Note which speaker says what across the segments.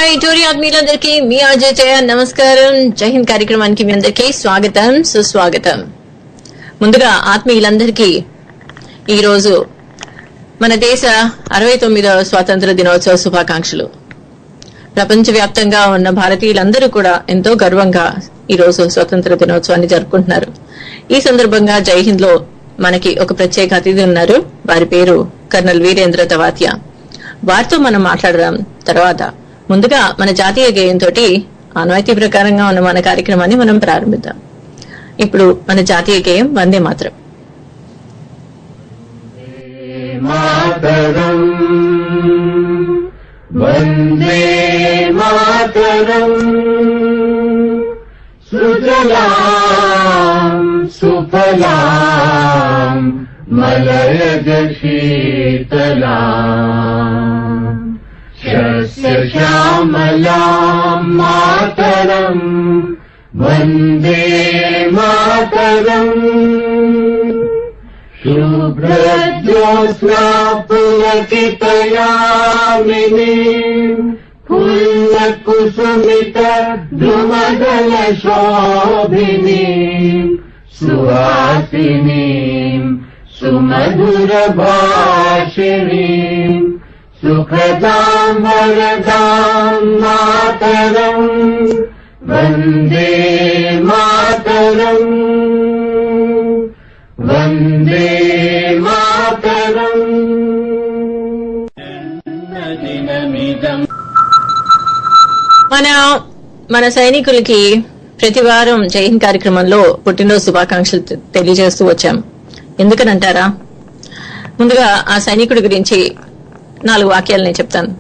Speaker 1: Hi Tori ఆత్మీయులందరికీ మీ RJJaya నమస్కారం. జై హింద్ కార్యక్రమానికి మీ అందరికీ స్వాగతం సుస్వాగతం. ముందుగా ఆత్మీయులందరికీ ఈరోజు మన దేశ 69వ స్వాతంత్ర దినోత్సవ శుభాకాంక్షలు. ప్రపంచవ్యాప్తంగా ఉన్న భారతీయులందరూ కూడా ఎంతో గర్వంగా ఈరోజు స్వాతంత్ర దినోత్సవాన్ని జరుపుకుంటున్నారు. ఈ సందర్భంగా జై హింద్ లో మనకి ఒక ప్రత్యేక అతిథి ఉన్నారు. వారి పేరు కర్నల్ వీరేంద్ర తవాథియా. వారితో మనం మాట్లాడదాం. తర్వాత ముందుగా మన జాతీయ గేయంతో ఆనవాయితీ ప్రకారంగా ఉన్న మన కార్యక్రమాన్ని మనం ప్రారంభిద్దాం. ఇప్పుడు మన జాతీయ గేయం వందే మాతరం.
Speaker 2: మాతరం వందే మాతరం సుజలాం సుఫలాం మలయజ శీతలాం శస్య శ్యామలాం మాతరం వందే మాతరం శుభ్రజ్యోత్స్నా పులకితయామినీం పుల్లకుసుమిత ద్రుమదల శోభినీం సుహాసినీం సుమధుర భాషిణీం సుఖదాం వరదాం మాతరం వందే మాతరం వందే మాతరం.
Speaker 1: మన సైనికులకి ప్రతి వారం జై హింద్ కార్యక్రమంలో పుట్టినరోజు శుభాకాంక్షలు తెలియజేస్తూ వచ్చాం. ఎందుకనంటారా? ముందుగా ఆ సైనికుడి గురించి 4 వాక్యాలు నేను చెప్తాను.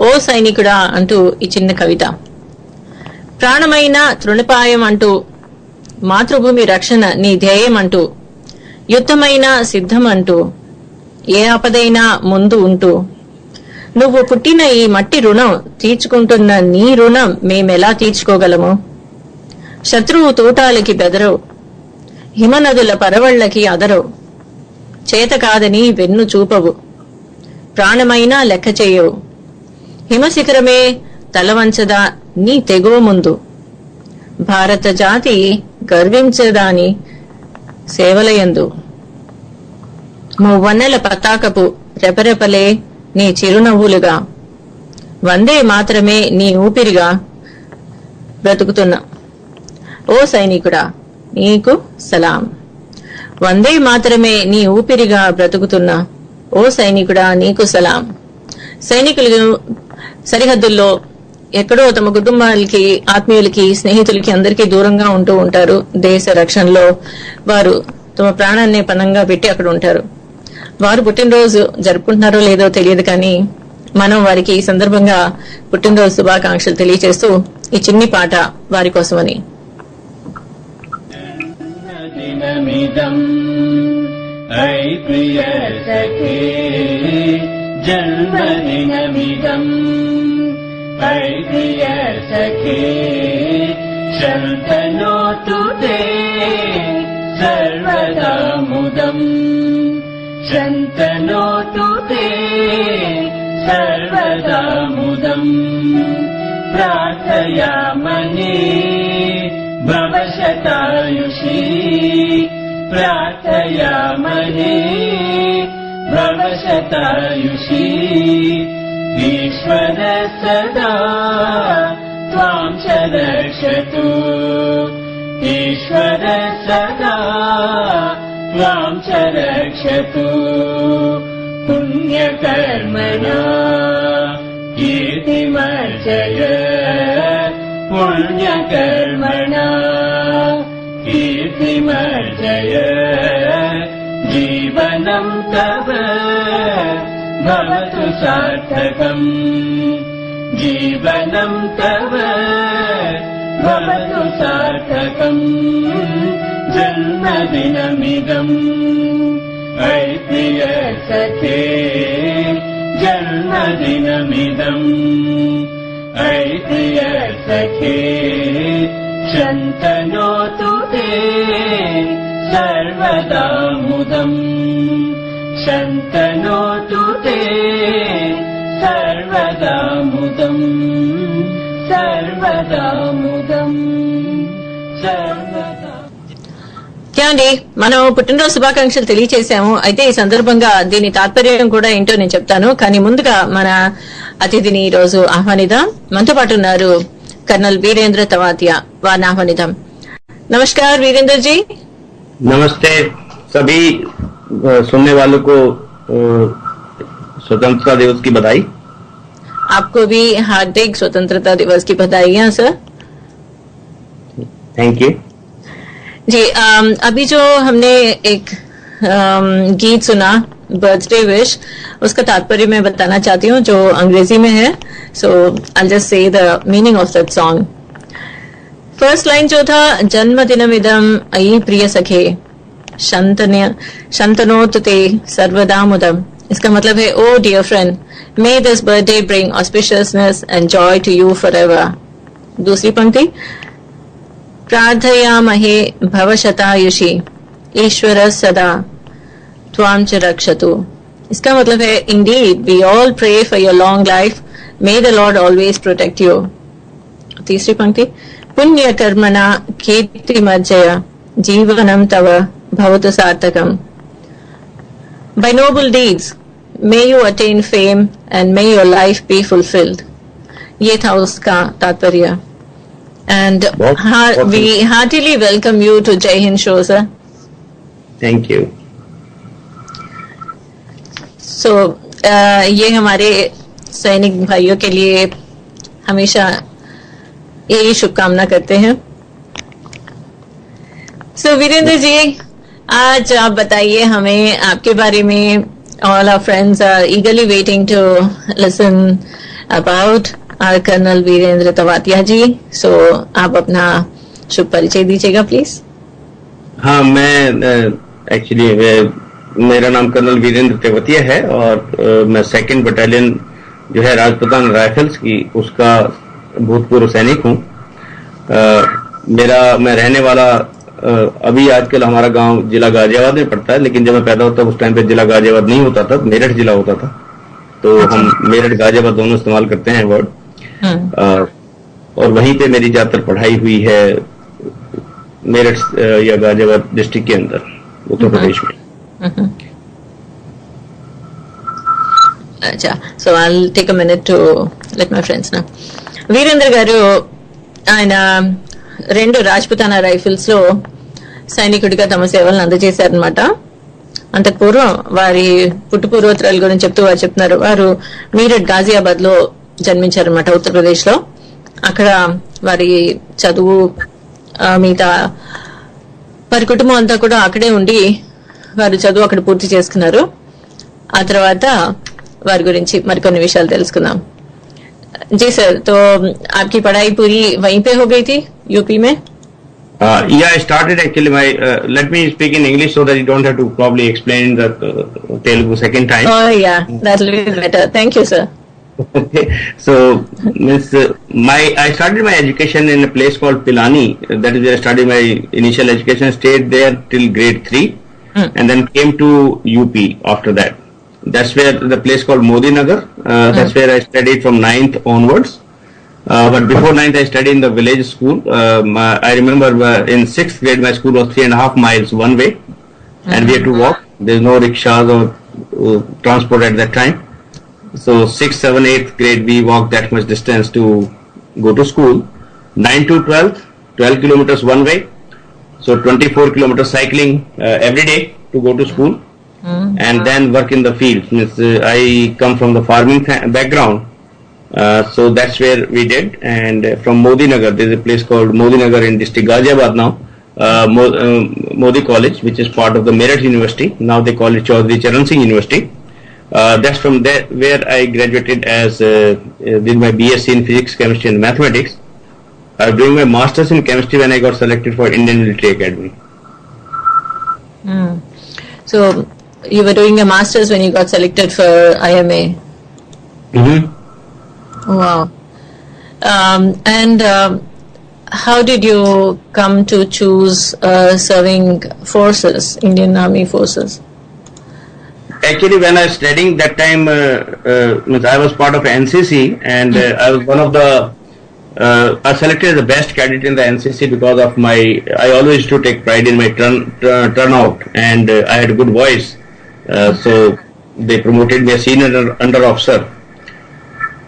Speaker 1: ఓ సైనికుడా అంటూ ఈ చిన్న కవిత. ప్రాణమైన తృణపాయం అంటూ, మాతృభూమి రక్షణ నీ ధ్యేయం అంటూ, యుద్ధమైన సిద్ధం అంటూ, ఏ ఆపదైనా ముందు ఉంటూ, నువ్వు పుట్టిన ఈ మట్టి రుణం తీర్చుకుంటున్న నీ రుణం మేమెలా తీర్చుకోగలము? శత్రువు తూటాలకి బెదరవు, హిమనదుల పరవళ్లకి అదరవు, చేత కాదని వెన్ను చూపవు, ప్రాణమైనా లెక్క చేయవు, హిమశిఖరమే తలవంచదా నీ తెగువ ముందు, భారత జాతి గర్వించదాని సేవలయందు, మువ్వన్నెల పతాకపు రెపరెపలే నీ చిరునవ్వులుగా, వందే మాత్రమే నీ ఊపిరిగా బ్రతుకుతున్నా ఓ సైనికుడా నీకు సలాం. వందే మాత్రమే నీ ఊపిరిగా బ్రతుకుతున్నా ఓ సైనికుడా నీకు సలాం. సైనికులు సరిహద్దుల్లో ఎక్కడో తమ కుటుంబాలకి, ఆత్మీయులకి, స్నేహితులకి అందరికీ దూరంగా ఉంటూ ఉంటారు. దేశ రక్షణలో వారు తమ ప్రాణాన్ని పణంగా పెట్టి అక్కడ ఉంటారు. వారు పుట్టినరోజు జరుపుకుంటున్నారో లేదో తెలియదు, కానీ మనం వారికి ఈ సందర్భంగా పుట్టినరోజు శుభాకాంక్షలు తెలియజేస్తూ ఈ చిన్ని పాట వారి కోసమని.
Speaker 2: జన్మదినమిదం ఐ ప్రియ సఖే శంతనోతు తే సర్వదా ముదం శంతనోతు తే సర్వదా ముదం ప్రార్థయామనే భవశతాయుషీ ప్రార్థయామనే భవశతాయుషీ ఈశ్వర సదా త్వాం చ రక్షతు ఈశ్వర సదా త్వాం చ రక్షతు పుణ్యకర్మణా కీర్తిమర్జయ పుణ్యకర్మణా కీర్తిమర్జయ జీవనం తవ భవతు సార్థకం జీవనం తవ భవతు సార్థకం జన్మదినమిదం ఐ ప్రియ సఖే జన్మదినమిదం ఐ ప్రియ సఖే శంతనోతు తే सर्वदा मुदम् शन्तनोतु ते सर्वदा मुदम् सर्वदा मुदम् सर्वदा.
Speaker 1: అండి మనం పుట్టినరోజు శుభాకాంక్షలు తెలియజేశాము. అయితే ఈ సందర్భంగా దీని తాత్పర్యం కూడా ఏంటో నేను చెప్తాను. కానీ ముందుగా మన అతిథిని ఈ రోజు ఆహ్వానిద్దాం. మనతో పాటు ఉన్నారు कर्नल वीरेंद्र तवातिया. वारना आह्वानितम. नमस्कार वीरेंद्र जी.
Speaker 3: नमस्ते सभी सुनने वालों को स्वतंत्रता दिवस की बधाई.
Speaker 1: आपको भी हार्दिक स्वतंत्रता दिवस की बधाइयां सर.
Speaker 3: थैंक यू
Speaker 1: जी. अभी जो हमने एक गीत सुना बर्थडे विश, उसका तात्पर्य मैं बताना चाहती हूँ जो अंग्रेजी में है. So I just say the meaning of that song. First line जो था, जन्मदिनमिदं अयि प्रिय सखे शंतनोत ते सर्वदा मुदम. इसका मतलब है, oh dear friend, may this birthday bring auspiciousness and joy to you forever. दूसरी पंक्ति, प्रार्थयामहे भवशतायुषि ईश्वर सदा त्वां च रक्षतु. इसका मतलब है, indeed we all pray for your long life, may the lord always protect you. तीसरी पंक्ति, पुण्य कर्मणा कीर्तिमज्जय जीवनम तव भवतु सार्थकम. By noble deeds may you attain fame and may your life be fulfilled. ये था उसका तात्पर्य. And we heartily welcome you to Jai Hind show, sir.
Speaker 3: Thank you.
Speaker 1: So ये हमारे सैनिक भाइयों के लिए हमेशा यही शुभकामना करते हैं. So वीरेंद्र जी, आज आप बताइए हमें आपके बारे में. All our friends are eagerly waiting to listen about our colonel Virendra Tawatia ji. So आप अपना शुभ परिचय दीजिएगा प्लीज.
Speaker 3: हाँ, मैं एक्चुअली मेरा नाम कर्नल वीरेंद्र तवतिया है और मैं 2nd बटालियन जो है राजपुताना राइफल्स की, उसका भूतपूर्व सैनिक हूँ. मैं रहने वाला अभी आजकल हमारा गांव जिला गाजियाबाद में पड़ता है, लेकिन जब मैं पैदा होता उस टाइम पे जिला गाजियाबाद नहीं होता था, मेरठ जिला होता था. तो हम मेरठ गाजियाबाद दोनों इस्तेमाल करते हैं वर्ड. और वहीं पे मेरी ज्यादातर पढ़ाई हुई है मेरठ या गाजियाबाद डिस्ट्रिक्ट के अंदर, उत्तर प्रदेश में.
Speaker 1: अच्छा, so I'll take a minute to let my friends know. Virendra గారు ఆయన 2 రాజ్పుతానా రైఫిల్స్ లో సైనికుడిగా తమ సేవలను అందజేశారనమాట. అంతకు పూర్వం వారి పుట్టు పూర్వోత్తరాల గురించి చెప్తూ వారు చెప్తున్నారు, వారు మీరట్ గాజియాబాద్ లో జన్మించారనమాట, ఉత్తరప్రదేశ్ లో. అక్కడ వారి చదువు మిగతా వారి కుటుంబం అంతా కూడా అక్కడే ఉండి వారు చదువు అక్కడ పూర్తి చేసుకున్నారు. ఆ తర్వాత వారి గురించి మరికొన్ని విషయాలు తెలుసుకుందాం. जी सर, तो आपकी पढ़ाई पूरी वहीं पे हो गई थी यूपी में?
Speaker 3: Yeah, I started actually my let me speak in English so that you don't have to probably explain the Telugu second time.
Speaker 1: Oh yeah, that will be better. Thank you sir.
Speaker 3: Okay, so I started my education in a place called Pilani. That is where I studied my initial education. Stayed there till grade 3 and then came to UP after that. That's where the place called Modi Nagar. That's where I studied from 9th onwards. But before 9th, I studied in the village school. I remember in 6th grade, my school was 3.5 miles one way, and we had to walk. There's no rickshaws or transport at that time. So 6th, 7th, 8th grade, we walked that much distance to go to school. 9 to 12, 12 kilometers one way. So 24 kilometers cycling every day to go to school. And then work in the field. I come from the farming background, so that's where we did. And from Modi Nagar, there's a place called Modi Nagar in district Ghaziabad now, Modi College, which is part of the Meerut University. Now they call it Chaudhary Charan Singh University. That's from there where I graduated as did my BSc in Physics, Chemistry and Mathematics. I was doing my Masters in Chemistry when I got selected for Indian Military Academy.
Speaker 1: So you were doing a master's when you got selected for IMA. Wow. And how did you come to choose serving forces, Indian Army forces?
Speaker 3: actually, when I was studying that time, I was part of NCC, and I was one of the. I selected as the best cadet in the NCC because of my. I always used to take pride in my turnout, and I had a good voice. So they promoted me a senior under officer,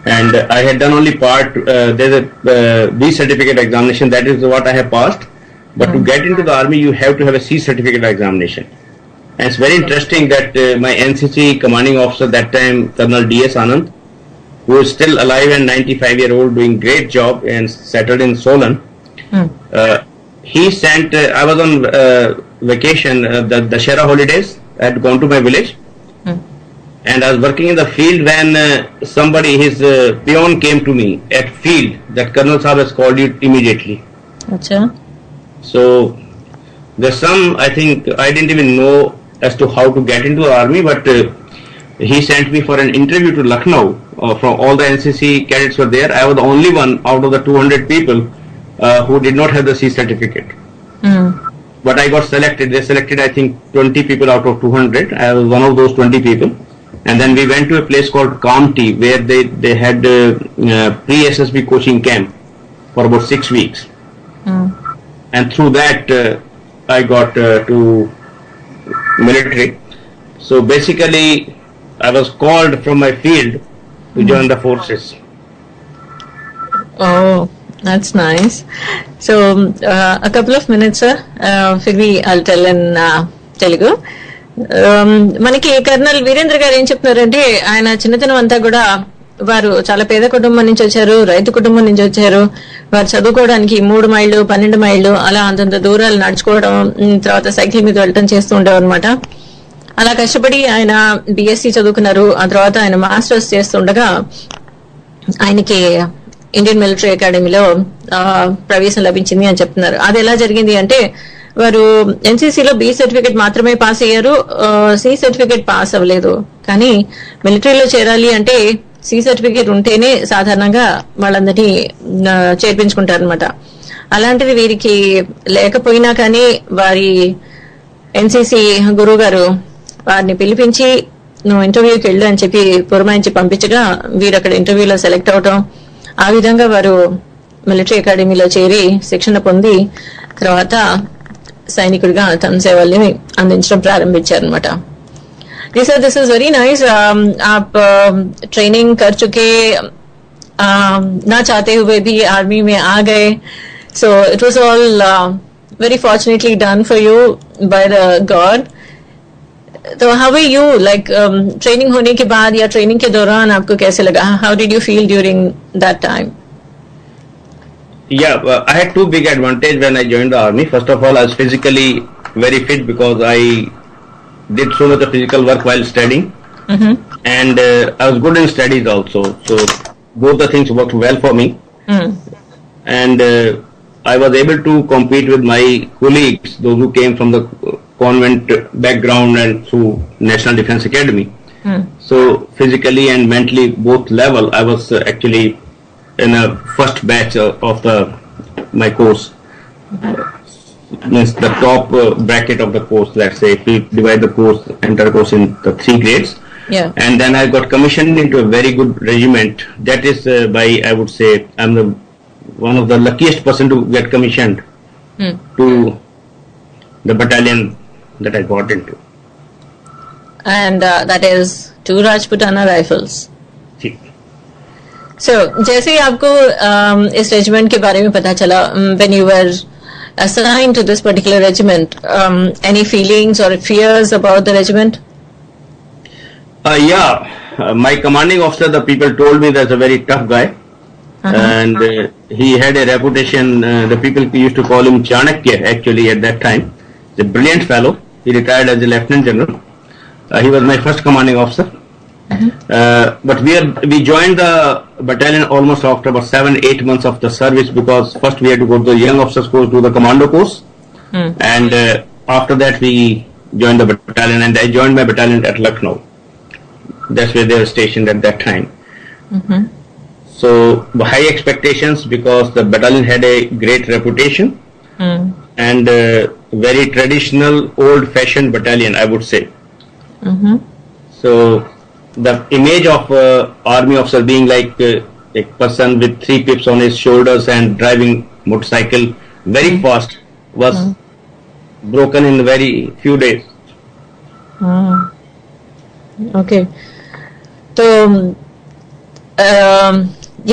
Speaker 3: and I had done only part. There's a B certificate examination. That is what I have passed. But to get into the army, you have to have a C certificate examination. And it's very interesting that my NCC commanding officer that time, Colonel DS Anand, who is still alive and 95-year-old, doing great job and settled in Solan. He sent. I was on vacation, the Dashera holidays. I had gone to my village, and I was working in the field when somebody, his peon, came to me at field that Colonel Saab has called you immediately.
Speaker 1: Achha.
Speaker 3: So there's some, I think, I didn't even know as to how to get into the army, but he sent me for an interview to Lucknow. From all the NCC cadets were there. I was the only one out of the 200 people who did not have the C certificate. But I got selected. They selected, I think, 20 people out of 200. I was one of those 20 people. And then we went to a place called Kamti, where they had pre-SSB coaching camp for about 6 weeks. And through that, I got to military. So basically, I was called from my field to join the forces.
Speaker 1: Oh, that's nice. So, a couple of minutes, sir. I'll tell in Telugu. మనకి colonel Virendra గారు ఏం చెప్తున్నారంటే ఆయన చిన్నతనం అంతా కూడా వారు చాలా పేద కుటుంబం నుంచి వచ్చారు, రైతు కుటుంబం నుంచి వచ్చారు. వారు చదువుకోవడానికి 3 మైళ్ళు 12 మైళ్ళు అలా అంతంత దూరాలు నడుచుకోవడం, తర్వాత సైకిల్ మీద వెళ్ళటం చేస్తూ ఉండేవారు అనమాట. అలా కష్టపడి ఆయన బిఎస్సి చదువుకున్నారు. ఆ తర్వాత ఆయన మాస్టర్స్ చేస్తుండగా ఆయనకి ఇండియన్ మిలిటరీ అకాడమీలో ప్రవేశం లభించింది అని చెప్తున్నారు. అది ఎలా జరిగింది అంటే వారు ఎన్సీసీలో బి సర్టిఫికేట్ మాత్రమే పాస్ అయ్యారు, సి సర్టిఫికేట్ పాస్ అవ్వలేదు. కానీ మిలిటరీలో చేరాలి అంటే సి సర్టిఫికేట్ ఉంటేనే సాధారణంగా వాళ్ళందరినీ చేర్పించుకుంటారనమాట. అలాంటిది వీరికి లేకపోయినా కానీ వారి ఎన్సీసీ గురువు గారు వారిని పిలిపించి నువ్వు ఇంటర్వ్యూకి వెళ్ళు అని చెప్పి పురమాయించి పంపించగా వీరు అక్కడ ఇంటర్వ్యూలో సెలెక్ట్ అవటం, ఆ విధంగా వారు మిలిటరీ అకాడమీలో చేరి శిక్షణ పొంది తర్వాత సైనికుడిగా తన సేవల్ని అందించడం ప్రారంభించారనమాట. Sir this is very nice. आप ट्रेनिंग कर चुके, ना चाहते हुए भी आर्मी में आ गए. So it was all very fortunately done for you by the God. So how were you, like training होने के बाद या training के दौरान आपको कैसे लगा? How did you feel during that time?
Speaker 3: Yeah, I had two big advantages when I joined the army. First of all, I was physically very fit because I did so much of physical work while studying, and I was good in studies also. So both the things worked well for me, and I was able to compete with my colleagues, those who came from the convent background and through National Defence Academy. So physically and mentally both level, I was actually in a first batch of my course. Means the top bracket of the course, let's say, if we divide the course, entire course in the 3 grades.
Speaker 1: Yeah.
Speaker 3: And then I got commissioned into a very good regiment. That is by, I would say, I'm one of the luckiest person to get commissioned to the battalion that I got into.
Speaker 1: And that is 2 Rajputana Rifles.
Speaker 3: See.
Speaker 1: So, जैसे ही आपको इस regiment के बारे में पता चला, when you were assigned to this particular regiment, any feelings or fears about the regiment?
Speaker 3: My commanding officer, the people told me that's a very tough guy, and he had a reputation. The people used to call him Chanakya actually at that time. He's a brilliant fellow. He retired as a lieutenant general. He was my first commanding officer. But we joined the battalion almost after about 7-8 months of the service, because first we had to go to the young officers course, to the commando course, and after that we joined the battalion, and I joined my battalion at Lucknow. That's where they were stationed at that time. So high expectations, because the battalion had a great reputation, and very traditional, old-fashioned battalion, I would say. So the image of army officer being like a person with 3 pips on his shoulders and driving motorcycle very fast was broken in very few days.
Speaker 1: Okay. So,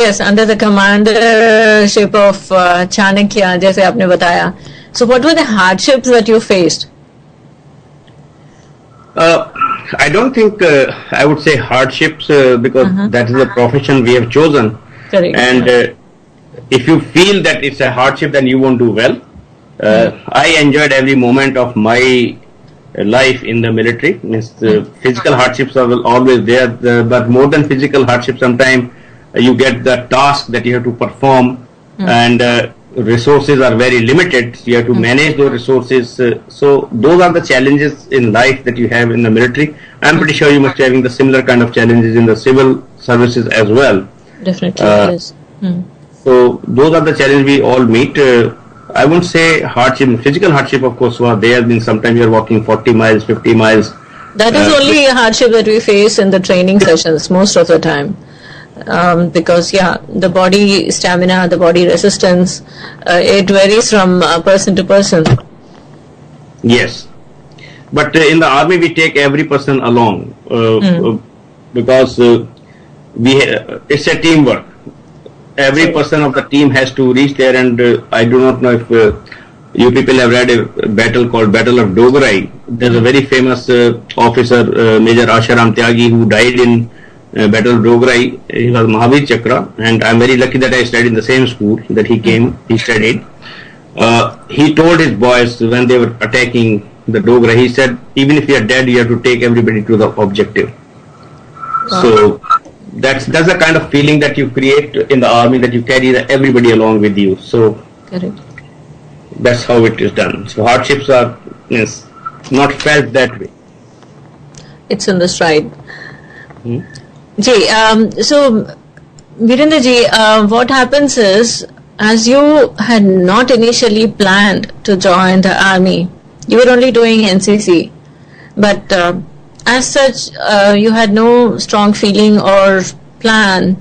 Speaker 1: yes, under the commandership of Chanakya, जैसे आपने बताया. So, what were the hardships that you faced?
Speaker 3: I don't think I would say hardships because that is the profession we have chosen.
Speaker 1: Correct.
Speaker 3: And if you feel that it's a hardship, then you won't do well. I enjoyed every moment of my life in the military. Means physical hardships are always there, but more than physical hardship, sometimes you get the task that you have to perform, and resources are very limited. You have to manage those resources. So those are the challenges in life that you have in the military. I'm pretty sure you must be having the similar kind of challenges in the civil services as well.
Speaker 1: Definitely, yes.
Speaker 3: So those are the challenges we all meet. I wouldn't say hardship. Physical hardship, of course, was there. Then sometimes you're walking 40 miles, 50 miles.
Speaker 1: That is only a hardship that we face in the training sessions most of the time. Because the body stamina, the body resistance, it varies from person to person.
Speaker 3: Yes, but in the army we take every person along because it's a teamwork. Every person of the team has to reach there, and I do not know if you people have read a battle called Battle of Dogarai. There's a very famous officer, Major Asharam Tyagi, who died in Battle of Dogarai. He was Mahavir Chakra, and I'm very lucky that I studied in the same school that he studied. He told his boys when they were attacking the Dogarai, he said, even if you are dead, you have to take everybody to the objective. Wow. So that's the kind of feeling that you create in the army, that you carry everybody along with you. So
Speaker 1: correct.
Speaker 3: That's how it is done. So hardships are not felt that way.
Speaker 1: It's in the stride. So Virendra ji, what happens is, as you had not initially planned to join the army, you were only doing NCC, but as such you had no strong feeling or plan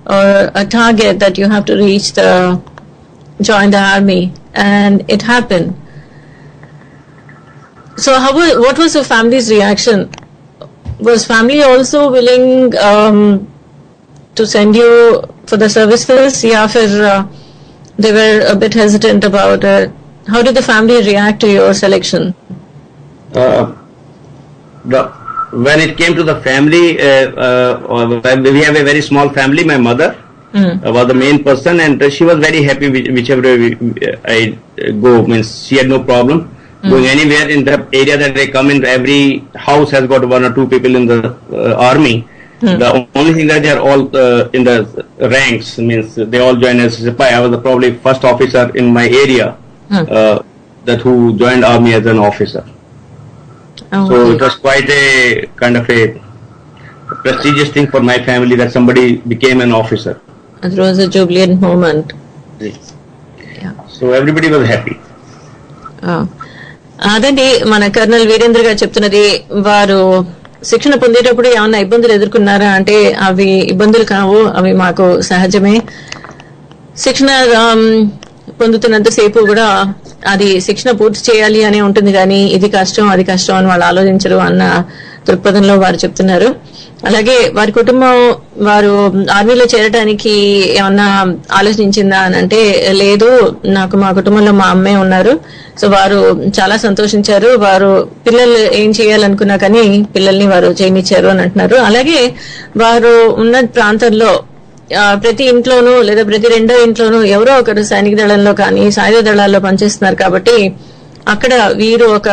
Speaker 1: or a target that you have to reach join the army, and it happened. So what was the family's reaction? Was family also willing to send you for the services? They were a bit hesitant about it. How did the family react to your selection?
Speaker 3: When it came to the family, we have a very small family. My mother was the main person, and she was very happy whichever way I go. Means she had no problem going anywhere in the area that I come in. Every house has got 1 or 2 people in the army. The only thing that they are all in the ranks, means they all joined as Sipai. I was probably first officer in my area that who joined army as an officer. So it was quite a kind of a prestigious thing for my family that somebody became an officer.
Speaker 1: It was a jubilant moment.
Speaker 3: Yes. Yeah. So everybody was happy.
Speaker 1: అదండి మన colonel Virendra గారు చెప్తున్నది. వారు శిక్షణ పొందేటప్పుడు ఏమన్నా ఇబ్బందులు ఎదుర్కొన్నారా అంటే అవి ఇబ్బందులు కావు, అవి మాకు సహజమే. శిక్షణ పొందుతున్నంతసేపు కూడా అది శిక్షణ పూర్తి చేయాలి అని ఉంటుంది, కానీ ఇది కష్టం అది కష్టం అని వాళ్ళు ఆలోచించరు అన్న దృక్పథంలో వారు చెప్తున్నారు. అలాగే వారి కుటుంబం వారు ఆర్మీలో చేరడానికి ఏమన్నా ఆలోచించిందా అని అంటే లేదు, నాకు మా కుటుంబంలో మా అమ్మే ఉన్నారు. సో వారు చాలా సంతోషించారు. వారు పిల్లలు ఏం చేయాలనుకున్నా కానీ పిల్లల్ని వారు చేయనిచ్చారు అని అంటున్నారు. అలాగే వారు ఉన్న ప్రాంతంలో ప్రతి ఇంట్లోనూ లేదా ప్రతి రెండో ఇంట్లోనూ ఎవరో ఒకరు సైనిక దళంలో కానీ సాయుధ దళాల్లో పనిచేస్తున్నారు. కాబట్టి అక్కడ వీరు ఒక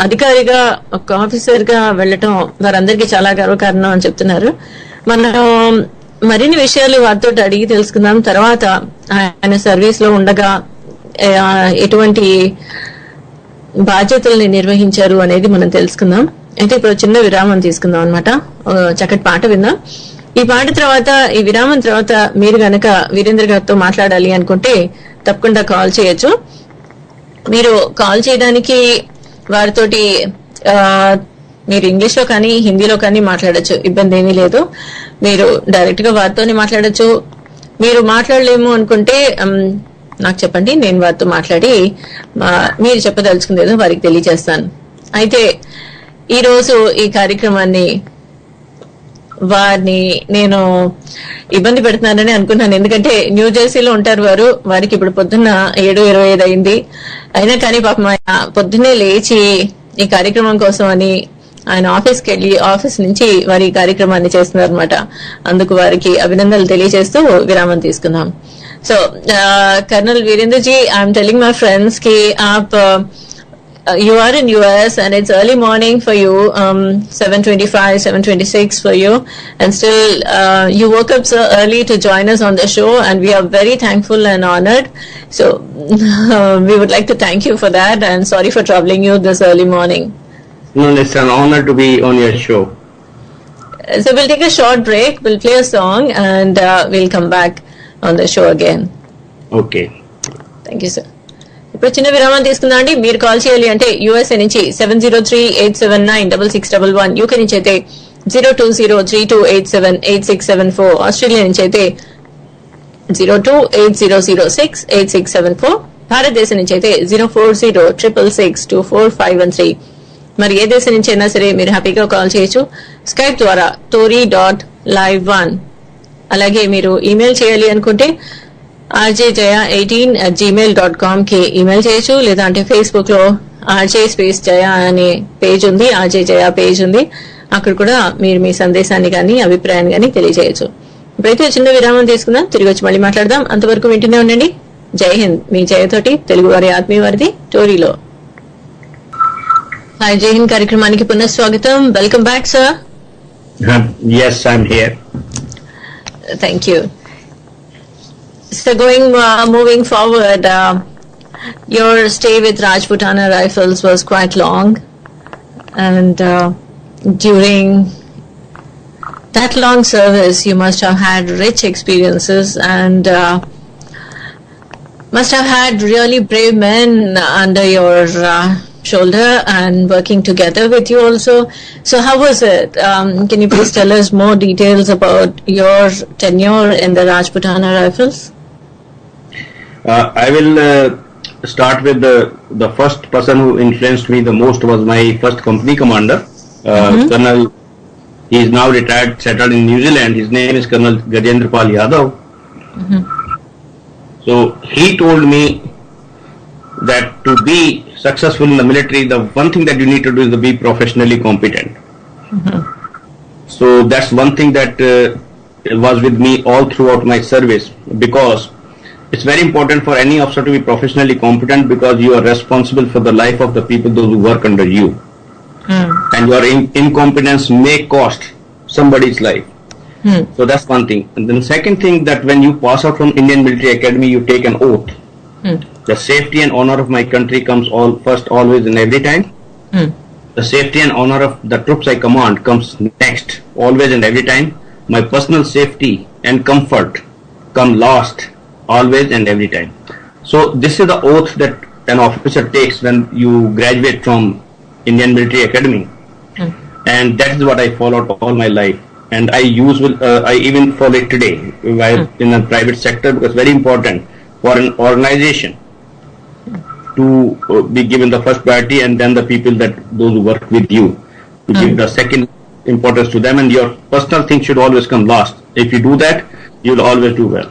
Speaker 1: అధికారిగా ఒక ఆఫీసర్ గా వెళ్ళటం వారందరికీ చాలా గర్వకారణం అని చెప్తున్నారు. మనం మరిన్ని విషయాలు వారితో అడిగి తెలుసుకుందాం. తర్వాత ఆయన సర్వీస్ లో ఉండగా ఎటువంటి బాధ్యతల్ని నిర్వహించారు అనేది మనం తెలుసుకుందాం. అయితే ఇప్పుడు చిన్న విరామం తీసుకుందాం అన్నమాట. చక్కటి పాట విందాం. ఈ పాట తర్వాత, ఈ విరామం తర్వాత మీరు గనక వీరేంద్ర గారితో మాట్లాడాలి అనుకుంటే తప్పకుండా కాల్ చేయొచ్చు. మీరు కాల్ చేయడానికి వారితోటి మీరు ఇంగ్లీష్ లో కానీ హిందీలో కానీ మాట్లాడొచ్చు, ఇబ్బంది ఏమీ లేదు. మీరు డైరెక్ట్ గా వారితోనే మాట్లాడొచ్చు. మీరు మాట్లాడలేము అనుకుంటే నాకు చెప్పండి, నేను వారితో మాట్లాడి మీరు చెప్పదలుచుకుంది ఏదో వారికి తెలియజేస్తాను. అయితే ఈ రోజు ఈ కార్యక్రమాన్ని వారిని నేను ఇబ్బంది పెడుతున్నానని అనుకున్నాను. ఎందుకంటే న్యూ జెర్సీలో ఉంటారు వారికి ఇప్పుడు పొద్దున్న 7:25 అయింది. అయినా కానీ పాపం ఆయన పొద్దున్నే లేచి ఈ కార్యక్రమం కోసం అని ఆయన ఆఫీస్కి వెళ్ళి ఆఫీస్ నుంచి వారి ఈ కార్యక్రమాన్ని చేస్తున్నారు అనమాట. అందుకు వారికి అభినందనలు తెలియజేస్తూ విరామం తీసుకుందాం. So colonel Virendra ji, I'm telling my friends కి you are in US and it's early morning for you, 7:25, 7:26 for you, and still you woke up so early to join us on the show, and we are very thankful and honored. So we would like to thank you for that, and sorry for troubling you this early morning.
Speaker 3: No, it's an honor to be on your show.
Speaker 1: So we'll take a short break, we'll play a song, and we'll come back on the show again.
Speaker 3: Okay.
Speaker 1: Thank you, sir. ఇప్పుడు చిన్న విరామం తీసుకుందాం అండి. మీరు call చేయాలి అంటే USA నుంచి 703-879-6611, UK నుంచి అయితే 020-3287-8674, ఆస్ట్రేలియా నుంచి అయితే 02-8006-8674, భారతదేశం నుంచి అయితే 040-666-24513. మరి ఏ దేశం నుంచి అయినా సరే మీరు హ్యాపీగా కాల్ చేయొచ్చు. స్కైప్ ద్వారా tori.live1. అలాగే మీరు ఈమెయిల్ చేయాలి అనుకుంటే RJJayaHK@gmail.com కి ఈమెయిల్ చేయొచ్చు. లేదా అంటే ఫేస్బుక్ లో RJ_Jaya అనే పేజ్ ఉంది, RJ Jaya పేజ్ ఉంది. అక్కడ కూడా మీరు మీ సందేశాన్ని కానీ అభిప్రాయాన్ని కానీ తెలియజేయచ్చు. ఇప్పుడైతే చిన్న విరామం తీసుకుందాం, తిరిగి వచ్చి మళ్ళీ మాట్లాడదాం. అంతవరకు వింటూనే ఉండండి. జై హింద్, మీ జయతోటి తెలుగు వారి ఆత్మీయ వారిది టోరీలో. హాయ్, జై హింద్ కార్యక్రమానికి పునఃస్వాగతం. Welcome back sir.
Speaker 3: Yes, I'm here.
Speaker 1: Thank you. So moving forward, your stay with Rajputana Rifles was quite long, and during that long service you must have had rich experiences and must have had really brave men under your shoulder and working together with you also. So how was it? Can you please tell us more details about your tenure in the Rajputana Rifles?
Speaker 3: I will start with the first person who influenced me the most was my first company commander, Colonel. He is now retired, settled in New Zealand. His name is Col Virendra Tavathia. So he told me that to be successful in the military, the one thing that you need to do is to be professionally competent. So that's one thing that was with me all throughout my service, because it's very important for any officer to be professionally competent, because you are responsible for the life of the people, those who work under you. And your incompetence may cost somebody's life. So that's one thing. And then second thing, that when you pass out from Indian Military Academy, you take an oath. The safety and honor of my country comes first, always and every time. The safety and honor of the troops I command comes next, always and every time. My personal safety and comfort come last, always and every time. So this is the oath that an officer takes when you graduate from Indian Military Academy, and that is what I followed all my life, and I even follow it today in the private sector, because it's very important for an organization to be given the first priority, and then the people those who work with you, to give the second importance to them, and your personal things should always come last. If you do that, you will always do well.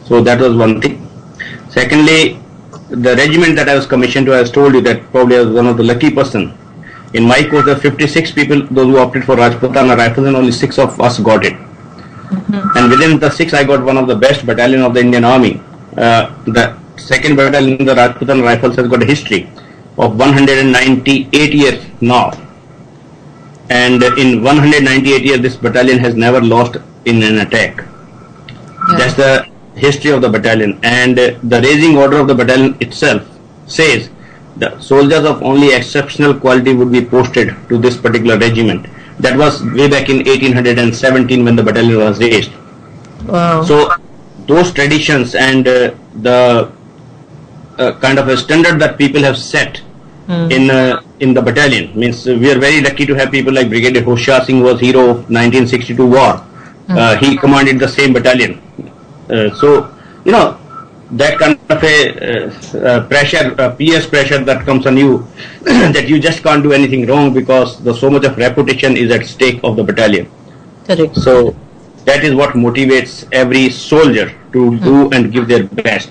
Speaker 3: So that was one thing. Secondly, the regiment that I was commissioned to, I told you that probably I was one of the lucky person. In my course, there were 56 people, those who opted for Rajputana Rifles, and only 6 of us got it. And within the 6, I got one of the best battalion of the Indian Army. The second battalion, the Rajputana Rifles, has got a history of 198 years now. And in 198 years, this battalion has never lost in an attack. That's the history of the battalion, and the raising order of the battalion itself says the soldiers of only exceptional quality would be posted to this particular regiment. That was way back in 1817 when the battalion was raised.
Speaker 1: Wow.
Speaker 3: So those traditions and the kind of a standard that people have set in the battalion. Means we are very lucky to have people like Brigadier Hoshiar Singh, was hero of 1962 war. He commanded the same battalion. So, that kind of a pressure, PS pressure that comes on you, that you just can't do anything wrong because so much of reputation is at stake of the battalion.
Speaker 1: Correct.
Speaker 3: So that is what motivates every soldier to do and give their best.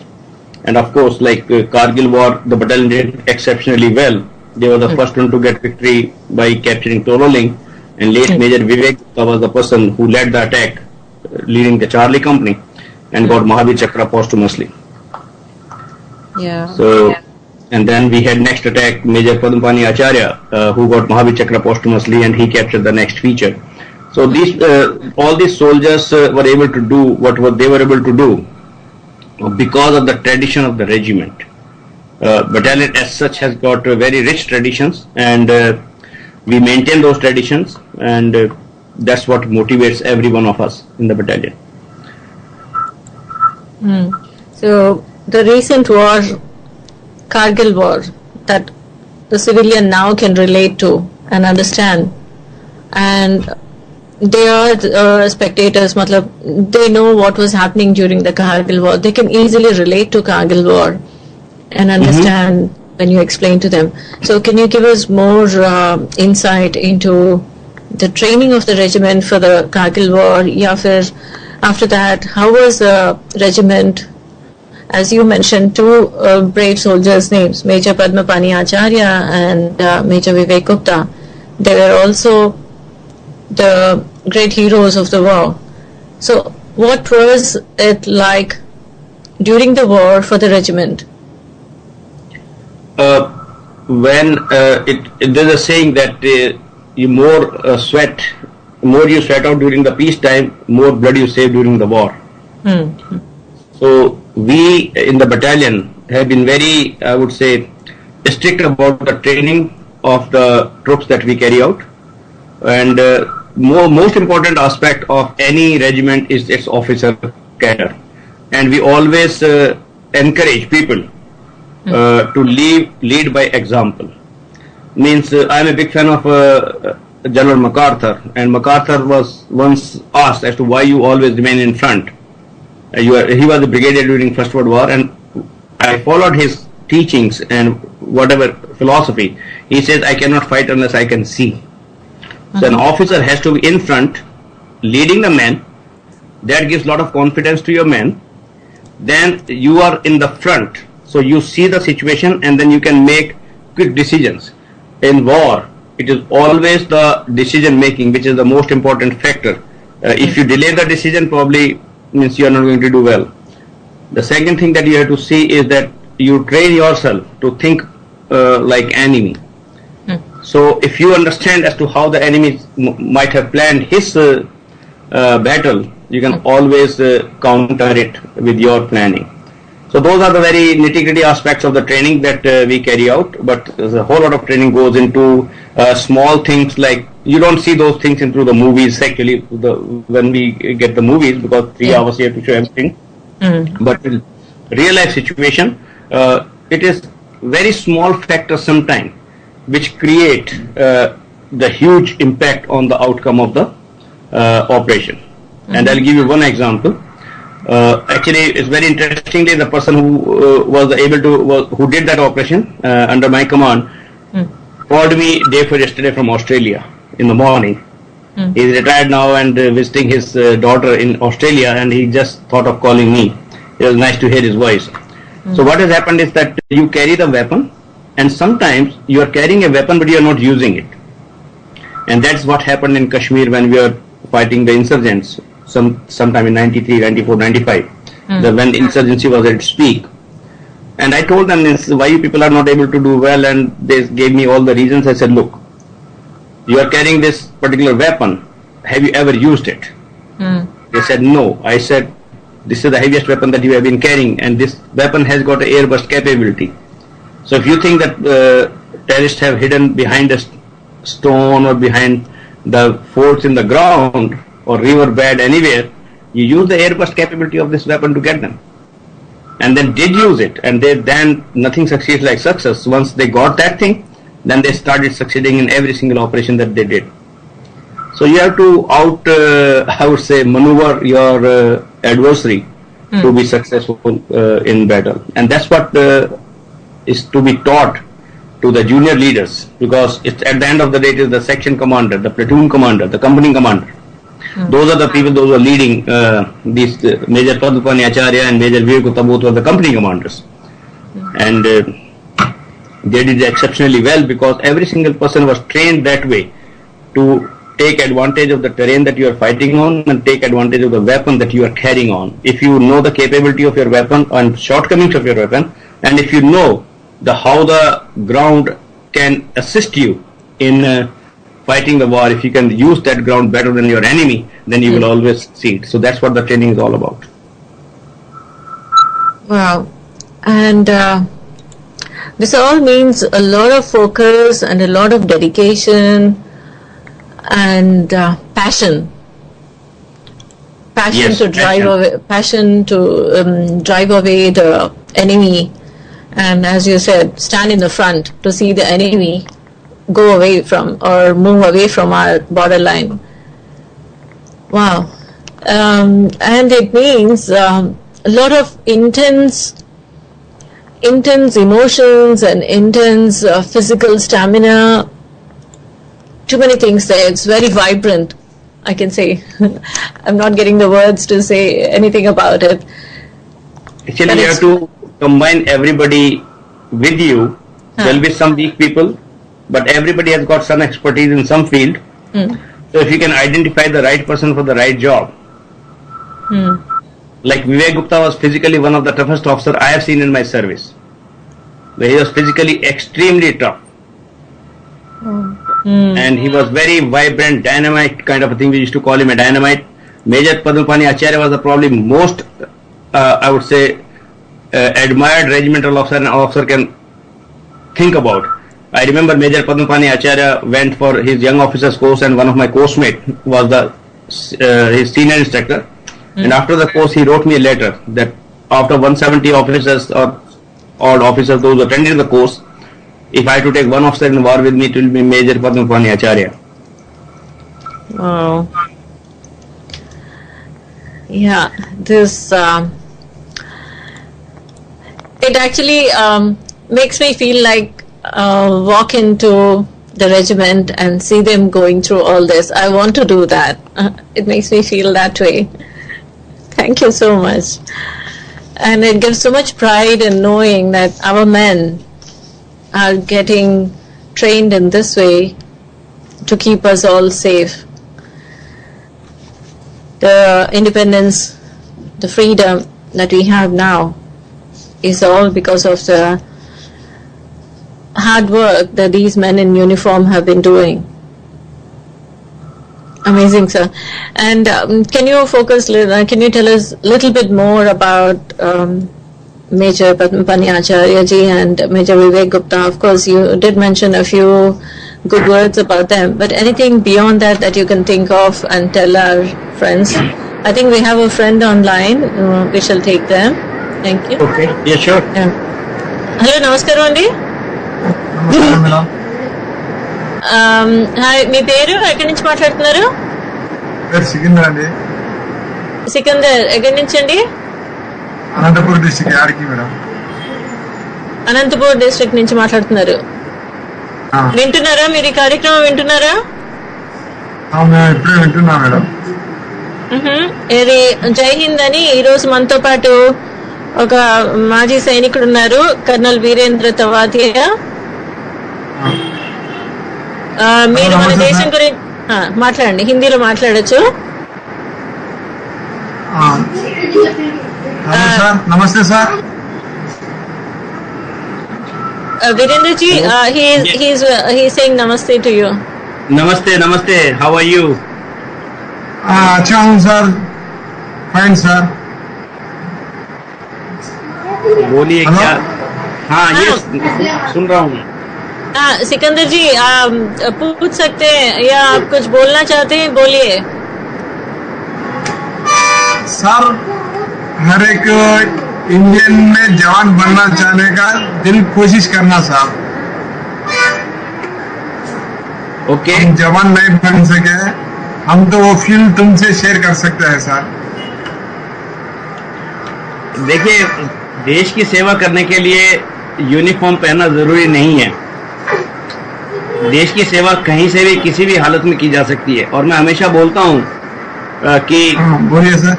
Speaker 3: And of course, like Kargil war, the battalion did exceptionally well. They were the first one to get victory by capturing Toroling, and late Major Vivek Gupta was the person who led the attack, leading the Charlie Company, and got Mahavir Chakra posthumously.
Speaker 1: Yeah.
Speaker 3: So, and then we had next attack, Major Padmpani Acharya, who got Mahavir Chakra posthumously, and he captured the next feature. So these, all these soldiers were able to do what they were able to do because of the tradition of the regiment. Battalion as such has got very rich traditions, and we maintain those traditions, and that's what motivates every one of us in the battalion.
Speaker 1: So the recent war, Kargil war, that the civilian now can relate to and understand, and they are spectators, they know what was happening during the Kargil war. They can easily relate to Kargil war and understand when you explain to them. So can you give us more insight into the training of the regiment for the Kargil war? Ya fir, after that, how was the regiment? As you mentioned, two brave soldiers' names, Major Padmpani Acharya and Major Vivek Gupta. They were also the great heroes of the war. So what was it like during the war for the regiment?
Speaker 3: When there's a saying that you more you sweat out during the peacetime, more blood you save during the war. So we in the battalion have been very, I would say, strict about the training of the troops that we carry out, and most important aspect of any regiment is its officer cadre, and we always encourage people to lead by example. Means I'm a big fan of General MacArthur, and MacArthur was once asked as to why you always remain in front. He was a brigadier during First World War, and I followed his teachings and whatever philosophy. He says, I cannot fight unless I can see. So an officer has to be in front, leading the men. That gives a lot of confidence to your men. Then you are in the front, so you see the situation and then you can make quick decisions. In war, it is always the decision making which is the most important factor. If you delay the decision, probably means you are not going to do well. The second thing that you have to see is that you train yourself to think like enemy. So if you understand as to how the enemy might have planned his battle, you can always counter it with your planning. So those are the very nitty-gritty aspects of the training that we carry out, but a whole lot of training goes into small things like, you don't see those things into the movies actually when we get the movies, because 3 hours you have to show everything. But in real life situation, it is very small factors sometimes which create the huge impact on the outcome of the operation. And I'll give you one example. Actually, it's very interestingly, the person who did that operation under my command called me day for yesterday from Australia in the morning. He's retired now and visiting his daughter in Australia, and he just thought of calling me. It was nice to hear his voice. So what has happened is that you carry the weapon, and sometimes you are carrying a weapon but you are not using it. And that's what happened in Kashmir when we were fighting the insurgents sometime in 93, 94, 95, when the insurgency was at its peak. And I told them, why you people are not able to do well, and they gave me all the reasons. I said, look, you are carrying this particular weapon, have you ever used it? They said no. I said, this is the heaviest weapon that you have been carrying, and this weapon has got an airburst capability. So if you think that terrorists have hidden behind a stone or behind the forts in the ground or river bed anywhere, you use the airburst capability of this weapon to get them. And then did use it, and then nothing succeeds like success. Once they got that thing, then they started succeeding in every single operation that they did. So you have to I would say, maneuver your adversary to be successful in battle, and that's what is to be taught to the junior leaders, because it's at the end of the day it is the section commander, the platoon commander, the company commander. Those are the people, those who are leading these Major Padupani Acharya and Major Vir Gupta, both were the company commanders, and they did exceptionally well because every single person was trained that way to take advantage of the terrain that you are fighting on and take advantage of the weapon that you are carrying on. If you know the capability of your weapon and shortcomings of your weapon, and if you know how the ground can assist you in fighting the war, if you can use that ground better than your enemy, then you will always succeed. So that's what the training is all about.
Speaker 1: Wow. And this all means a lot of focus and a lot of dedication and passion.
Speaker 3: Yes,
Speaker 1: to drive away, passion to drive away the enemy, and as you said, stand in the front to see the enemy go away from or move away from our borderline. Wow. And it means a lot of intense emotions and intense physical stamina. Too many things there. It's very vibrant, I can say. I'm not getting the words to say anything about it.
Speaker 3: Actually, you have to combine everybody with you. There will be some weak people, but everybody has got some expertise in some field. So if you can identify the right person for the right job. Like Vivek Gupta was physically one of the toughest officers I have seen in my service. He was physically extremely tough. And he was very vibrant, dynamite kind of a thing. We used to call him a dynamite. Major Padupani Acharya was the probably most, I would say, admired regimental officer an officer can think about. I remember Major Padupani Acharya went for his young officers course, and one of my course mate was his senior instructor. And after the course, he wrote me a letter that after 170 officers or all officers, those attending the course, if I had to take one officer in war with me, it will be Major Padupani Acharya.
Speaker 1: Wow. Yeah, this it actually makes me feel like walk into the regiment and see them going through all this. I want to do that. It makes me feel that way. Thank you so much. And it gives so much pride in knowing that our men are getting trained in this way to keep us all safe. The independence, the freedom that we have now is all because of the hard work that these men in uniform have been doing. Amazing, sir. And can you tell us a little bit more about Major Padupani Acharya ji and Major Vivek Gupta? Of course, you did mention a few good words about them, but anything beyond that you can think of and tell our friends? I think we have a friend online. We shall take them. Thank you.
Speaker 3: Okay. Yeah, sure.
Speaker 1: Hello, namaskaram andi.
Speaker 4: నమస్కారం madam.
Speaker 1: Hi, మీ పేరు? ఎక్కడి నుంచి మాట్లాడుతున్నారు?
Speaker 4: పేరు సికిందర్ అండి.
Speaker 1: సికందర్, ఎక్కడి నుంచి అండి?
Speaker 4: అనంతపూర్ డిస్ట్రిక్ట్ యాడికి మేడం.
Speaker 1: అనంతపూర్ డిస్ట్రిక్ట్ నుంచి మాట్లాడుతున్నారు. వింటున్నారా మీరు ఈ కార్యక్రమం వింటున్నారా?
Speaker 4: మేము ఇప్పుడే వింటున్నాం మేడం.
Speaker 1: ఇది జై హింద్ అని ఈ రోజు మనతో పాటు ఒక మాజీ సైనికుడు ఉన్నారు, కర్నల్ వీరేంద్ర తవాథియా. మీరు మన దేశం గురించి మాట్లాడండి, హిందీలో మాట్లాడచ్చు.
Speaker 4: నమస్తే sir.
Speaker 1: Virendra ji, he's saying namaste to you.
Speaker 3: Namaste. How are you?
Speaker 4: अच्छा हूँ सर. Fine sir.
Speaker 3: बोलिए क्या? हाँ, ये सुन रहा हूँ.
Speaker 1: सिकंदर जी, पूछ सकते हैं या आप कुछ बोलना चाहते हैं? बोलिए.
Speaker 4: सर, हर एक इंडियन में जवान बनना चाहने का दिल कोशिश करना साहब.
Speaker 3: ओके
Speaker 4: हम जवान नहीं बन सके, हम तो वो फील तुमसे शेयर कर सकते हैं सर।
Speaker 3: देखिए, देश की सेवा करने के लिए यूनिफॉर्म पहनना जरूरी नहीं है। देश की सेवा कहीं से भी किसी भी हालत में की जा सकती है। और मैं हमेशा बोलता हूँ कि
Speaker 4: बोलिए सर।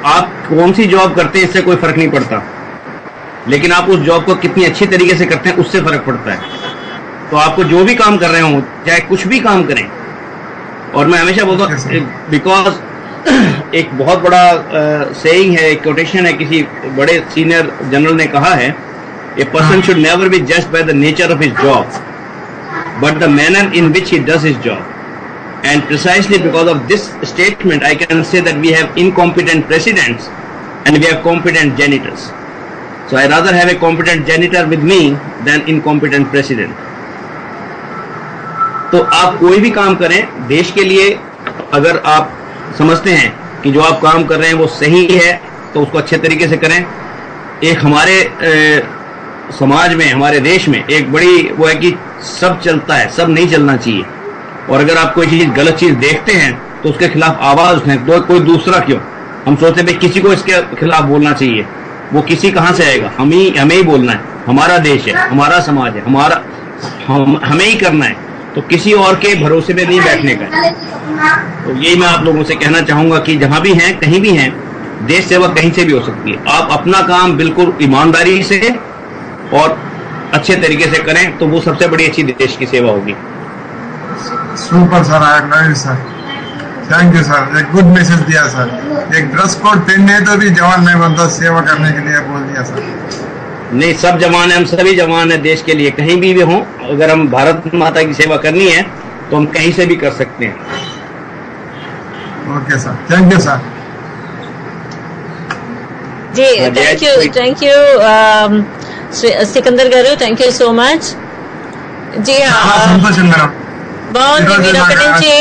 Speaker 3: आप कौन सी जॉब करते हैं इससे कोई फर्क नहीं पड़ता, लेकिन आप उस जॉब को कितनी अच्छी तरीके से करते हैं उससे फर्क पड़ता है। तो आपको जो भी काम कर रहे हो, चाहे कुछ भी काम करें, और मैं हमेशा बोलता हूँ, बिकॉज एक बहुत बड़ा सेइंग है, एक कोटेशन है, किसी बड़े सीनियर जनरल ने कहा है, a person should never be judged by the nature of his job but the manner in which he does his job. And precisely because of this statement, I can say that we have incompetent presidents and we have competent janitors. So I rather have a competent janitor with me than incompetent president. तो आप कोई भी काम करें देश के लिए, अगर आप समझते हैं कि जो आप काम कर रहे हैं वो सही है तो उसको अच्छे तरीके से करें। एक हमारे समाज में, हमारे देश में एक बड़ी वो है कि सब चलता है, सब नहीं चलना चाहिए। और अगर आप कोई चीज गलत चीज देखते हैं तो उसके खिलाफ आवाज उठाएं, तो कोई दूसरा क्यों। हम सोचते हैं किसी को इसके खिलाफ बोलना चाहिए, वो किसी कहाँ से आएगा, हमें ही बोलना है। हमारा देश है, हमारा समाज है, हमें ही करना है, तो किसी और के भरोसे में नहीं बैठने का। तो यही मैं आप लोगों से कहना चाहूंगा कि जहां भी हैं, कहीं भी हैं, देश सेवा कहीं से भी हो सकती है। आप अपना काम बिल्कुल ईमानदारी से और अच्छे तरीके से करें तो वो सबसे बड़ी अच्छी देश की सेवा होगी।
Speaker 4: Super sir, I agree sir, thank you sir. एक गुड मैसेज दिया सर। एक ड्रेस कोड पहनने तो भी जवान नहीं बनता, सेवा करने के लिए बोल दिया सर।
Speaker 3: नहीं, सब जवान है, हम सभी जवान है देश के लिए, कहीं भी हों। अगर हम भारत माता की सेवा करनी है तो हम कहीं से भी कर सकते हैं।
Speaker 4: Okay sir, thank you sir.
Speaker 1: जी, थैंक यू సికందర్ గారు, థ్యాంక్ యూ సో మచ్. జీ,
Speaker 4: సంతోషం మేడం.
Speaker 1: బాగుంది, మీరు అక్కడి నుంచి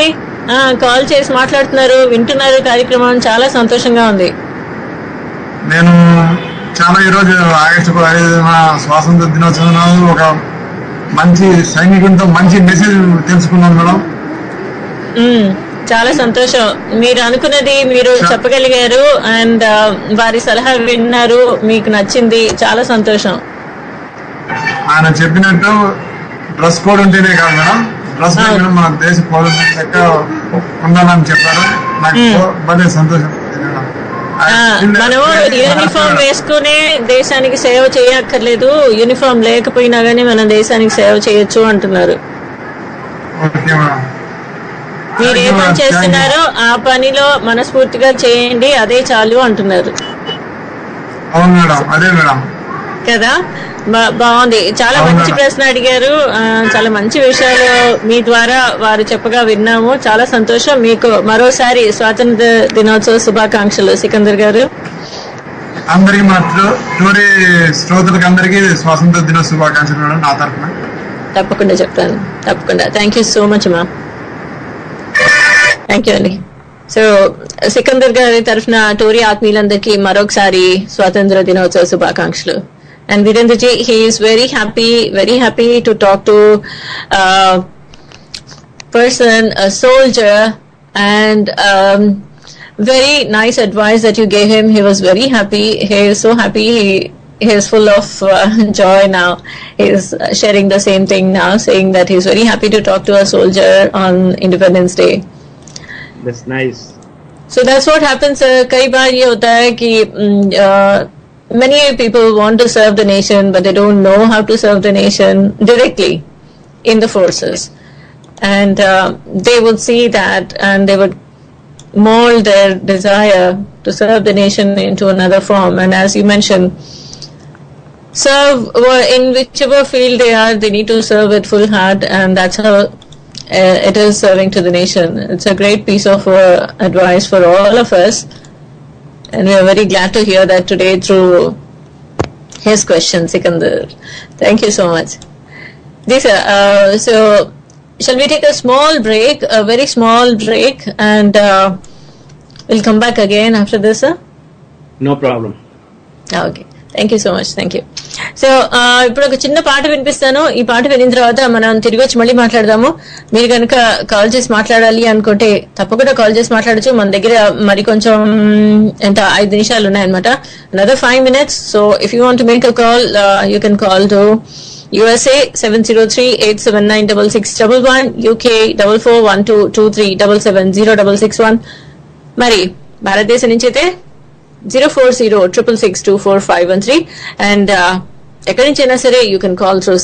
Speaker 1: కాల్ చేసి మాట్లాడుతున్నారు, వింటున్నారు కార్యక్రమం, చాలా సంతోషంగా ఉంది.
Speaker 4: నేను చాలా ఈరోజు ఆగస్టు 5న స్వాతంత్ర దినోత్సవం ఒక మంచి సైనికునితో మంచి మెసేజ్ తెలుసుకున్నాను మేడం.
Speaker 1: చాలా సంతోషం, మీరు అనుకున్నది మీరు చెప్పగలిగారు అండ్ వారి సలహా విన్నారు, మీకు నచ్చింది, చాలా సంతోషం.
Speaker 4: ఆయన చెప్పినట్టు డ్రెస్ కోడ్ ఉంటేనే కాదు మేడం, డ్రెస్ మన దేశ పౌరుల లెక్క ఉండాలని చెప్పారు. నాకు భలే సంతోషం.
Speaker 1: మనం యూనిఫామ్ వేసుకునే దేశానికి సేవ చేయక్కర్లేదు, యూనిఫామ్ లేకపోయినా గానీ మనం దేశానికి సేవ చేయొచ్చు అంటున్నారు.
Speaker 4: Okay madam.
Speaker 1: మీరు ఏ పని చేస్తున్నారో ఆ పనిలో మనస్ఫూర్తిగా చేయండి, అదే చాలు అంటున్నారు.
Speaker 4: అవును మేడం, అదే మేడం
Speaker 1: కదా. బాగుంది, చాలా మంచి ప్రశ్న అడిగారు, చాలా మంచి విషయాలు మీ ద్వారా వారు చెప్పగా విన్నాము. చాలా సంతోషం. మీకు మరోసారి స్వాతంత్ర దినోత్సవ శుభాకాంక్షలు సికందర్ గారు.
Speaker 4: అందరికి మా టోరీ శ్రోతలకు అందరికీ స్వాతంత్ర దినోత్సవ శుభాకాంక్షలు మేడం నా తరఫున.
Speaker 1: తప్పకుండా చెప్తాను, తప్పకుండా. థ్యాంక్ యూ సో మచ్ మా. థ్యాంక్ యూ అండి. సో సికందర్ గారి తరఫున టోరీ ఆత్మీయులందరికీ మరొకసారి స్వాతంత్ర దినోత్సవ శుభాకాంక్షలు. And Virendra ji, he is very happy to talk to a person, a soldier, and very nice advice that you gave him. He was very happy. He is so happy. He is full of joy now. He is sharing the same thing now, saying that he is very happy to talk to a soldier on Independence Day.
Speaker 3: That's nice.
Speaker 1: So that's what happens. कई बार ये होता है कि many people want to serve the nation, but they don't know how to serve the nation directly in the forces. And they would see that and they would mold their desire to serve the nation into another form. And as you mentioned, serve in whichever field they are, they need to serve with full heart, and that's how it is serving to the nation. It's a great piece of advice for all of us. And we are very glad to hear that today through his question, Sikandar. Thank you so much. Yes, sir. So, shall we take a small break, a very small break, and we'll come back again after this, sir?
Speaker 3: No problem.
Speaker 1: Okay. Thank you so much, thank you. So ఇప్పుడు ఒక చిన్న పాట వినిపిస్తాను. ఈ పాట వినిన తర్వాత మనం తిరిగి వచ్చి మళ్ళీ మాట్లాడదాము. మీరు కనుక కాల్ చేసి మాట్లాడాలి అనుకుంటే తప్పకుండా కాల్ చేసి మాట్లాడచ్చు. మన దగ్గర మరి కొంచెం ఎంత 5 నిమిషాలు ఉన్నాయన్నమాట. another 5 minutes. So if you want to make a call, you can call to USA 703-879-6611, UK 441223770661. మరి భారతదేశం నుంచి అయితే 040-666-24513. అండ్ ఎక్కడి నుంచి అయినా సరే you can call through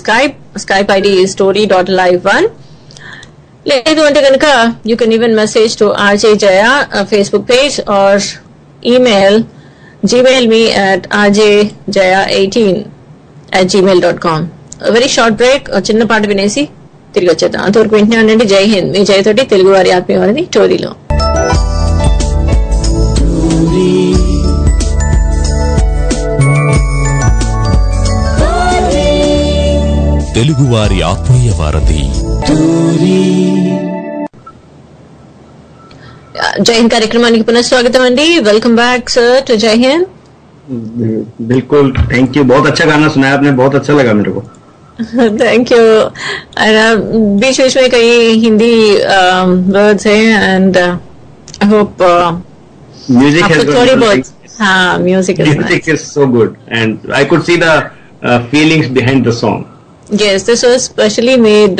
Speaker 1: Skype ID is Tori.live1. లేదు అంటే కనుక you can even message to RJJaya Facebook page or gmail me at RJJayaHK@gmail.com. Very short break, చిన్న పాట వినేసి తిరిగి వచ్చేద్దాం. అంతవరకు వింటూనే ఉండండి. జై హింద్, మీ జయతోటి తెలుగు వారి ఆత్మీయవారిని టోరీలో.
Speaker 5: తెలుగువారి ఆత్మీయ వారధి
Speaker 1: జై హింద్ కార్యక్రమానికి పునఃస్వాగతం అండి. వెల్కమ్ బ్యాక్ సార్ టు జై హింద్.
Speaker 3: बिल्कुल, थैंक यू. बहुत अच्छा गाना सुनाया आपने, बहुत अच्छा लगा मेरे को.
Speaker 1: Thank you. बीच बीच में कई हिंदी वर्ड्स हैं and I hope
Speaker 3: Music has
Speaker 1: थोड़ी बहुत music
Speaker 3: is so good and I could see the feelings behind the song.
Speaker 1: Yes, this was specially made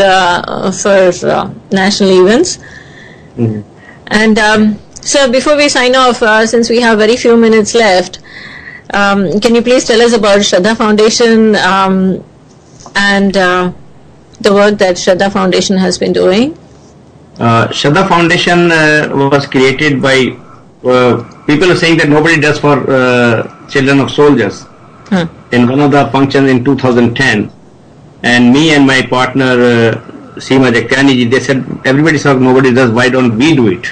Speaker 1: for national events. And so before we sign off, since we have very few minutes left, can you please tell us about Shraddha Foundation and the work that Shraddha Foundation has been doing?
Speaker 3: Shraddha Foundation was created by people are saying that nobody does for children of soldiers. In one of the functions in 2010, and me and my partner Seema Jakkani ji, they said everybody said nobody does, why don't we do it?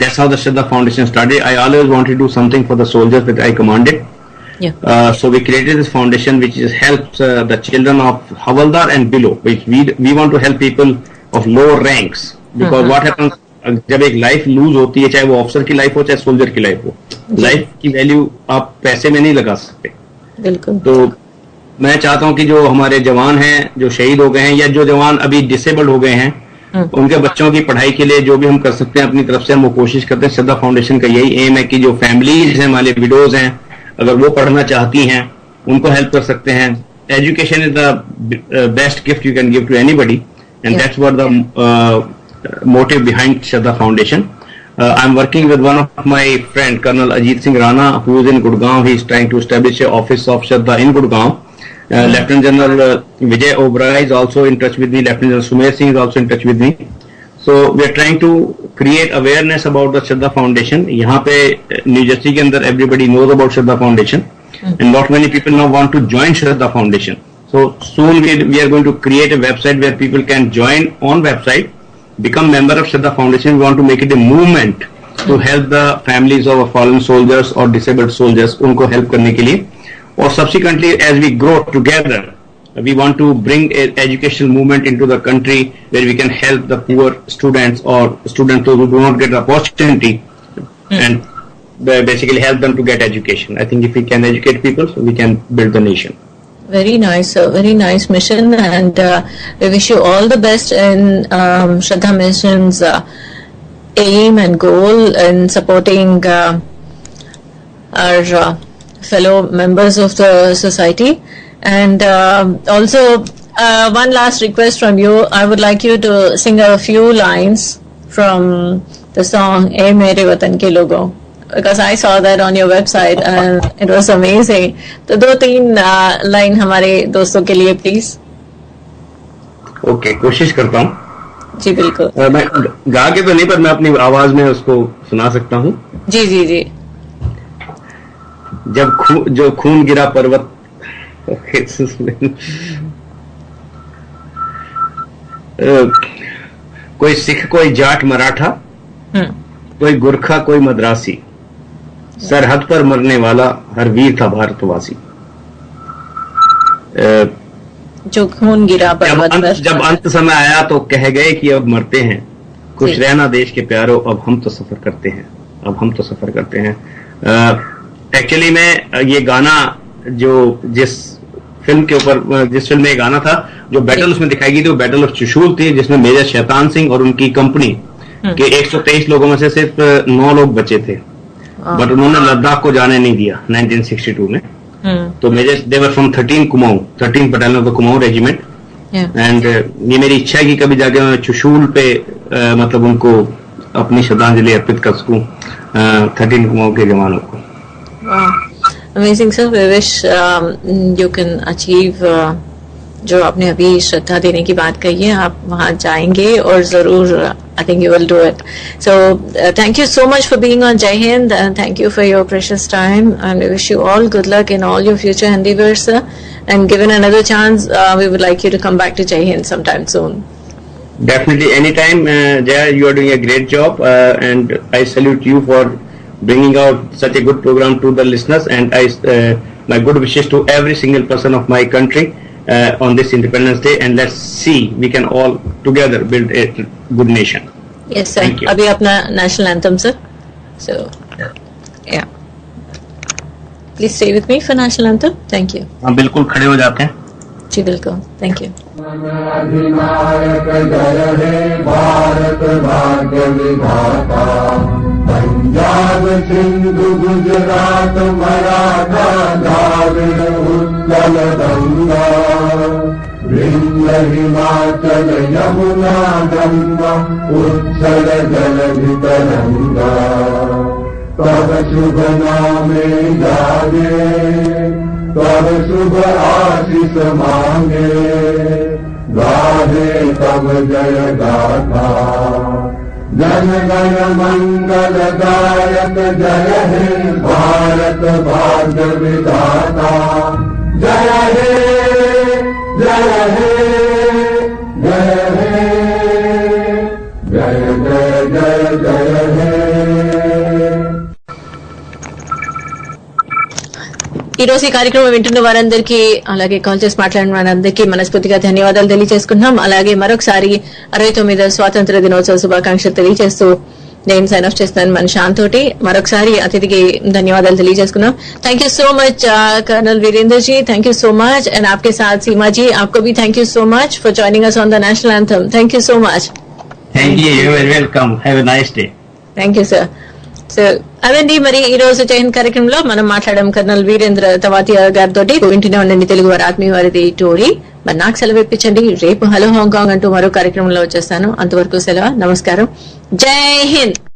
Speaker 3: That's how the Shraddha Foundation started. I always wanted to do something for the soldiers that I commanded. So we created this foundation which helps the children of Havaldar and below, which we want to help people of lower ranks, because what happens, जब एक life loose होती है, चाहे वो officer की life हो चाहे soldier की लाइफ हो, लाइफ की वैल्यू आप पैसे में नहीं लगा सकते.
Speaker 1: बिल्कुल.
Speaker 3: तो मैं चाहता हूं कि जो हमारे जवान हैं, जो शहीद हो गए हैं, या जो जवान अभी डिसेबल्ड हो गए हैं, उनके बच्चों की पढ़ाई के लिए जो भी हम कर सकते हैं अपनी तरफ से हम वो कोशिश करते हैं. श्रद्धा फाउंडेशन का यही एम है कि जो फैमिलीज हैं, हमारे विडोज हैं, अगर वो पढ़ना चाहती हैं उनको हेल्प कर सकते हैं. Education is the best gift you can give to anybody, and that's what the motive behind Shraddha Foundation. I'm working with one of my friend, Colonel Ajit Singh Rana, who is in Gurgaon. He is trying to establish an office of Shraddha in Gurgaon. Lieutenant General Vijay Oberoi is also in touch with me. Lieutenant General Sumer Singh is also in touch with me. So we are trying to create awareness about the Shraddha Foundation. यहाँ पे New Jersey के अंदर everybody knows about Shraddha Foundation, and not many people now want to join Shraddha Foundation. So soon we are going to create a website where people can join on website, become member of Shraddha Foundation. We want to make it a movement to help the families of fallen soldiers or disabled soldiers, उनको help करने के लिए. और subsequently as we grow together, we want to bring an educational movement into the country where we can help the poor students or students who do not get the opportunity and basically help them to get education. I think if we can educate people, so we can build the nation.
Speaker 1: Very nice mission, and we wish you all the best in Shraddha Mission's aim and goal in supporting our fellow members of the society. And also one last request from you. I would like you to sing a few lines from the song "Ae Mere Watan Ke Logo," because I saw that on your website and it was amazing. तो 2-3 line हमारे दोस्तों के लिए please.
Speaker 3: Okay, कोशिश करता हूँ.
Speaker 1: जी बिल्कुल.
Speaker 3: मैं गा के तो नहीं, पर मैं अपनी आवाज में उसको सुना सकता हूँ.
Speaker 1: जी जी जी.
Speaker 3: जब जो खून गिरा पर्वत, कोई सिख, कोई जाट मराठा, कोई गुरखा, कोई मद्रासी, सरहद पर मरने वाला हर वीर था भारतवासी.
Speaker 1: जो खून गिरा पर्वत पर.
Speaker 3: जब अंत समय आया तो कह गए कि अब मरते हैं, खुश रहना देश के प्यारो, अब हम तो सफर करते हैं, अब हम तो सफर करते हैं. एक्चुअली में ये गाना जो जिस फिल्म के ऊपर, जिस फिल्म में गाना था, जो बैटल उसमें दिखाई गई थी, वो बैटल ऑफ चुशूल थी, जिसमें मेजर शैतान सिंह और उनकी कंपनी के 123 लोगों में से सिर्फ 9 लोग बचे थे, बट उन्होंने लद्दाख को जाने नहीं दिया 1962 में। तो major they were from 13 battalion of the Kumaon regiment, and ये मेरी इच्छा है कि कभी जाके मैं चुशूल पे मतलब उनको अपनी श्रद्धांजलि अर्पित कर सकूं 13 कुमाऊं के जवानों को।
Speaker 1: Amazing sir, we wish you can achieve जो आपने अभी श्रद्धा देने की बात कही है, आप वहाँ जाएंगे और जरूर I think you will do it. So thank you so much for being on Jai Hind, and thank you for your precious time, and we wish you all good luck in all your future endeavors, sir. And given another chance, we would like you to come back to Jai Hind sometime soon.
Speaker 3: Definitely, anytime, Jaya. You are doing a great job, and I salute you for bringing out such a good program to the listeners. And my good wishes to every single person of my country on this Independence Day. And let's see, we can all together build a good nation.
Speaker 1: Yes, sir. Abhi apna national anthem, sir. So, yeah. Please stay with me for national anthem. Thank you.
Speaker 3: हम बिल्कुल खड़े हो जाते हैं।
Speaker 1: जी बिल्कुल, thank you.
Speaker 2: अधिनायक जय हे भारत भाग्य विधाता, पंजाब सिंधु गुजरात मराठा द्राविड़ उत्कल गंगा, विंध्य हिमाचल यमुना गंगा, उच्छल जलधि तरंगा, तब शुभ नामे जागे, तब शुभ आशीष मांगे, गाहे तब जय गाथा, जन गण मंगल दायक जय हे भारत भाग्य विधाता, जय हे जय हे जय हे जय जय जय जय हे।
Speaker 1: ఈ రోజు ఈ కార్యక్రమం వింటున్న వారందరికీ, అలాగే కాల్ చేసి మాట్లాడిన వారందరికీ మనస్ఫూర్తిగా ధన్యవాదాలు తెలియజేసుకుంటున్నాం. అలాగే మరొకసారి 69వ స్వాతంత్ర దినోత్సవ శుభాకాంక్షలు తెలియజేస్తూ నేను సైన్ ఆఫ్ చేస్తాను మన శాంతోటి. మరొకసారి అతిథికి ధన్యవాదాలు తెలియజేసుకున్నాం. Thank you so much colonel Virendra ji, thank you so much, and आपके साथ सीमा जी, आपको भी thank you so much for joining us on the national anthem. Thank you so much.
Speaker 3: Thank you. You are welcome. Have a nice day.
Speaker 1: Thank you sir. So అదండి, మరి ఈ రోజు జై హింద్ కార్యక్రమంలో మనం మాట్లాడాం కర్నల్ వీరేంద్ర తవాతియా గారితో. వింటూనే ఉండండి తెలుగు వారి ఆత్మీయ వారిది టోరీ. మరి నాకు సెలవు ఇప్పించండి. రేపు హలో హాంకాంగ్ అంటూ మరో కార్యక్రమంలో వచ్చేస్తాను. అంతవరకు సెలవు. నమస్కారం. జై హింద్.